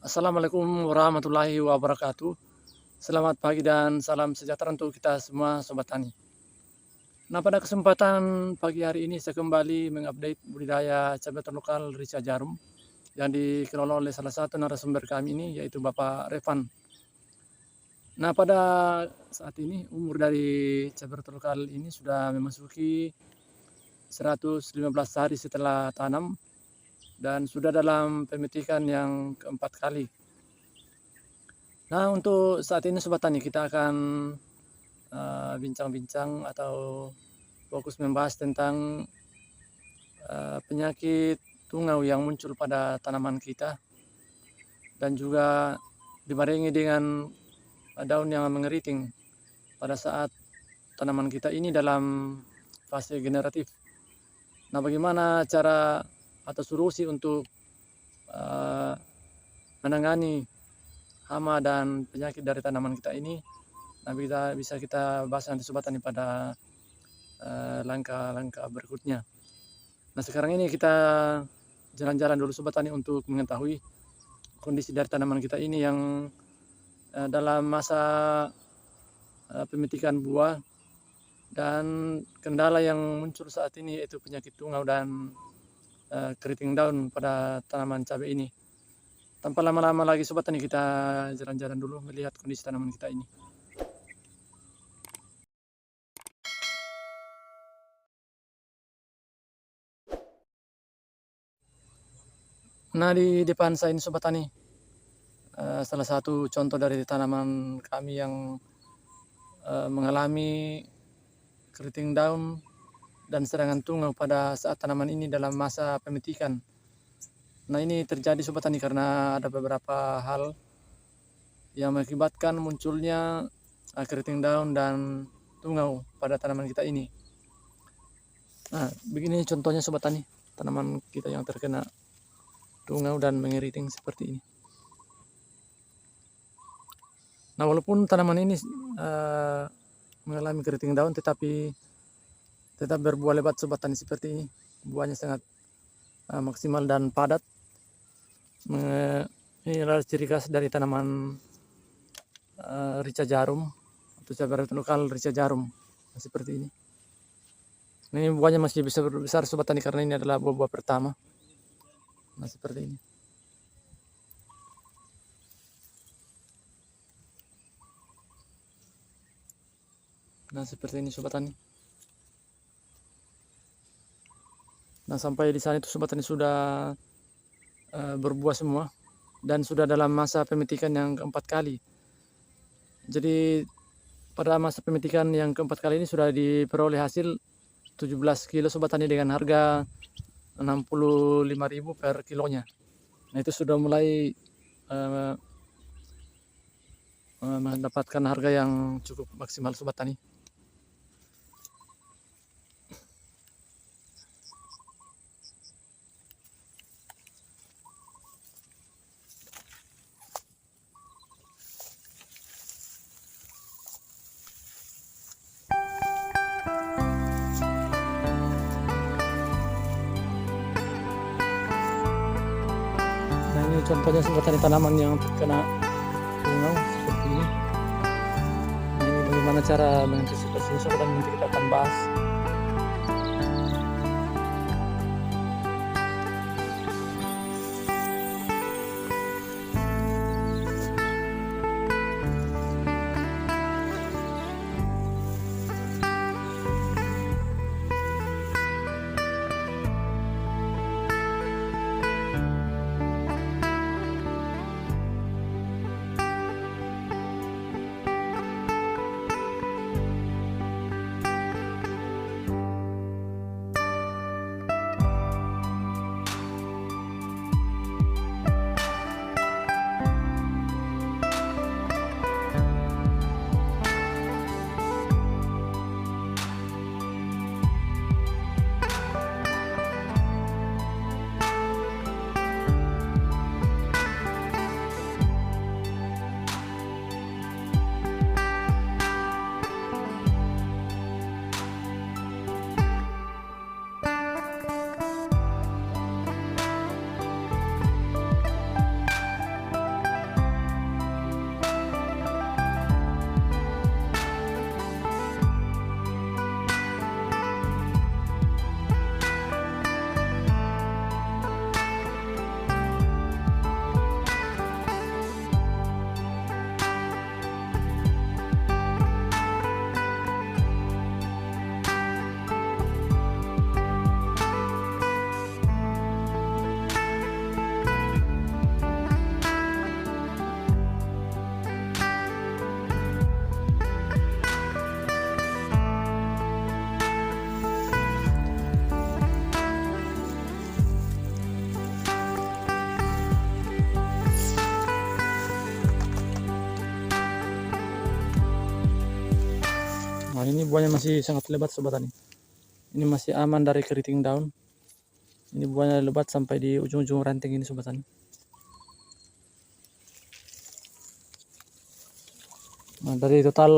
Assalamualaikum warahmatullahi wabarakatuh. Selamat pagi dan salam sejahtera untuk kita semua Sobat Tani. Nah, pada kesempatan pagi hari ini saya kembali mengupdate budidaya cabai terlokal rica jarum yang dikelola oleh salah satu narasumber kami ini yaitu Bapak Revan. Nah, pada saat ini umur dari cabai terlokal ini sudah memasuki 115 hari setelah tanam dan sudah dalam pemetikan yang keempat kali. Nah, untuk saat ini Sobat Tani kita akan bincang-bincang atau fokus membahas tentang penyakit tungau yang muncul pada tanaman kita dan juga dibarengi dengan daun yang mengeriting pada saat tanaman kita ini dalam fase generatif. Nah, bagaimana cara atau solusi untuk menangani hama dan penyakit dari tanaman kita ini? Nah, bisa kita bahas nanti Sobat Tani pada langkah-langkah berikutnya. Nah, sekarang ini kita jalan-jalan dulu Sobat Tani untuk mengetahui kondisi dari tanaman kita ini yang dalam masa pemetikan buah dan kendala yang muncul saat ini yaitu penyakit tungau dan keriting daun pada tanaman cabai ini. Tanpa lama-lama lagi Sobat Tani kita jalan-jalan dulu melihat kondisi tanaman kita ini. Nah, di depan saya ini Sobat Tani, salah satu contoh dari tanaman kami yang mengalami keriting daun dan serangan tungau pada saat tanaman ini dalam masa pemetikan. Nah, ini terjadi Sobat Tani karena ada beberapa hal yang mengakibatkan munculnya keriting daun dan tungau pada tanaman kita ini. Nah, begini contohnya Sobat Tani, tanaman kita yang terkena tungau dan mengeriting seperti ini. Nah, walaupun tanaman ini mengalami keriting daun tetapi tetap berbuah lebat Sobat Tani seperti ini. Buahnya sangat maksimal dan padat. Ini adalah ciri khas dari tanaman rica jarum atau cabai lokal rica jarum seperti ini. Nah, ini buahnya masih bisa besar Sobat Tani karena ini adalah buah-buah pertama. Nah, seperti ini. Nah, seperti ini Sobat Tani. Nah, sampai di sana itu Sobat Tani sudah berbuah semua dan sudah dalam masa pemetikan yang keempat kali. Jadi pada masa pemetikan yang keempat kali ini sudah diperoleh hasil 17 kilo Sobat Tani dengan harga 65.000 per kilonya. Nah, itu sudah mulai mendapatkan harga yang cukup maksimal Sobat Tani. Nah, ini contohnya Sobat Tani tanaman yang terkena tungau seperti ini. Nah, ini bagaimana cara mengantisipasi Sobat Tani, nanti kita akan bahas. Nah, ini buahnya masih sangat lebat sobat tani. Ini masih aman dari keriting daun. Ini buahnya lebat sampai di ujung-ujung ranting ini sobat tani. Nah, dari total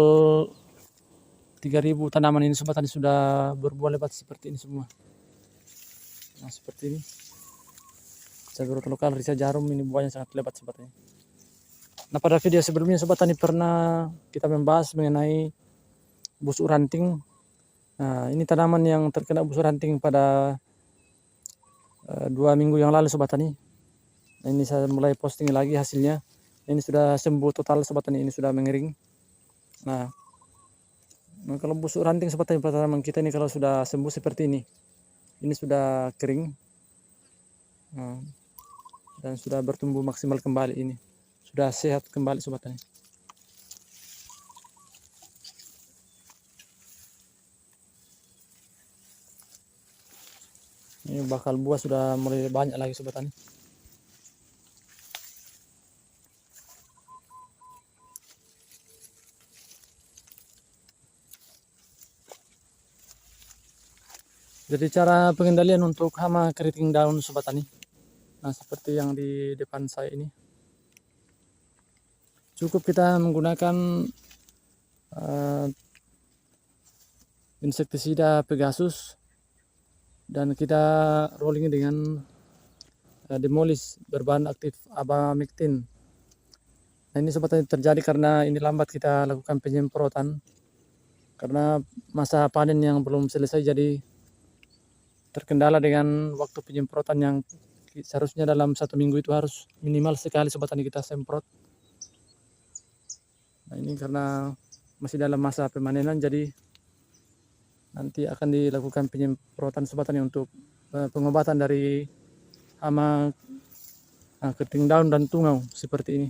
3000 tanaman ini sobat tani sudah berbuah lebat seperti ini semua. Nah, seperti ini. Cabai lokal Risa Jarum ini buahnya sangat lebat sobat tani. Nah, pada video sebelumnya sobat tani pernah kita membahas mengenai busuk ranting. Nah, ini tanaman yang terkena busuk ranting pada 2 minggu yang lalu sobat tani. Nah, ini saya mulai posting lagi hasilnya. Ini sudah sembuh total sobat tani, ini sudah mengering. Nah, kalau busuk ranting sobat tani pada tanaman kita ini kalau sudah sembuh seperti ini sudah kering. Nah, dan sudah bertumbuh maksimal kembali ini. Sudah sehat kembali sobat tani. Ini bakal buah sudah mulai banyak lagi sobat tani. Jadi cara pengendalian untuk hama keriting daun sobat tani. Nah, seperti yang di depan saya ini. Cukup kita menggunakan insektisida Pegasus dan kita rolling dengan Demolis berbahan aktif abamectin. Nah, ini sobat tani terjadi karena ini lambat kita lakukan penyemprotan karena masa panen yang belum selesai, jadi terkendala dengan waktu penyemprotan yang seharusnya dalam 1 minggu itu harus minimal sekali sobat tani kita semprot. Nah, ini karena masih dalam masa pemanenan, jadi nanti akan dilakukan penyemprotan sobat tani untuk pengobatan dari hama keriting daun dan tungau seperti ini.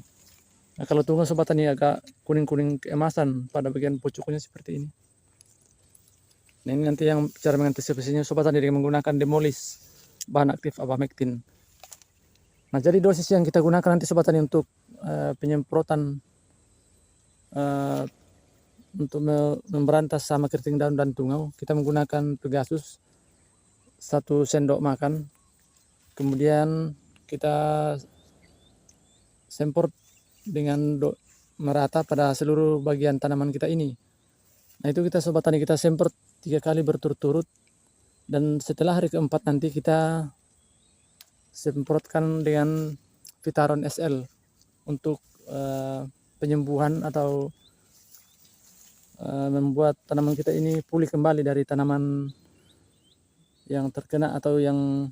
Nah, kalau tungau sobat tani agak kuning-kuning keemasan pada bagian pucuknya seperti ini. Nah, ini nanti yang cara mengantisipasinya sobat tani dengan menggunakan Demolis bahan aktif abamectin. Nah, jadi dosis yang kita gunakan nanti sobat tani untuk penyemprotan untuk memberantas hama keriting daun dan tungau, kita menggunakan Pegasus 1 sendok makan. Kemudian kita semprot dengan merata pada seluruh bagian tanaman kita ini. Nah, itu kita sobat tani kita semprot 3 kali berturut-turut, dan setelah hari keempat nanti kita semprotkan dengan Vitaron SL untuk penyembuhan atau membuat tanaman kita ini pulih kembali dari tanaman yang terkena atau yang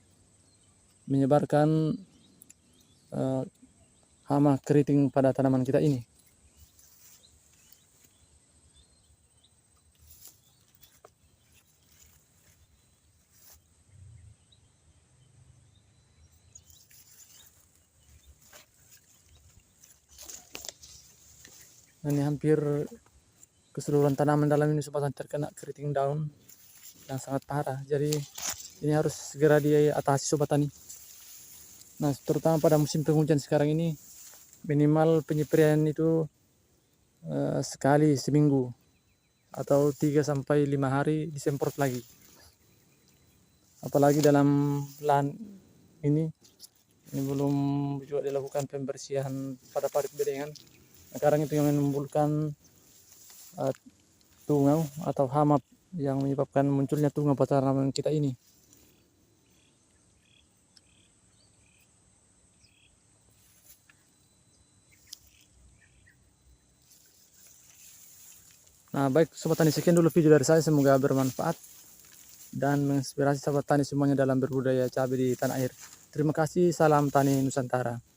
menyebarkan hama keriting pada tanaman kita ini. Ini hampir keseluruhan tanaman dalam ini sobat tani terkena keriting daun yang sangat parah. Jadi ini harus segera diatasi sobat tani. Nah, terutama pada musim penghujan sekarang ini minimal penyemprotan itu sekali seminggu atau 3 sampai 5 hari disemprot lagi. Apalagi dalam lahan ini belum juga dilakukan pembersihan pada parit bedengan. Sekarang itu yang menimbulkan tungau atau hama yang menyebabkan munculnya tungau pada tanaman kita ini. Nah, baik sobat tani, sekian dulu video dari saya, semoga bermanfaat dan menginspirasi sobat tani semuanya dalam berbudaya cabai di tanah air. Terima kasih, salam tani Nusantara.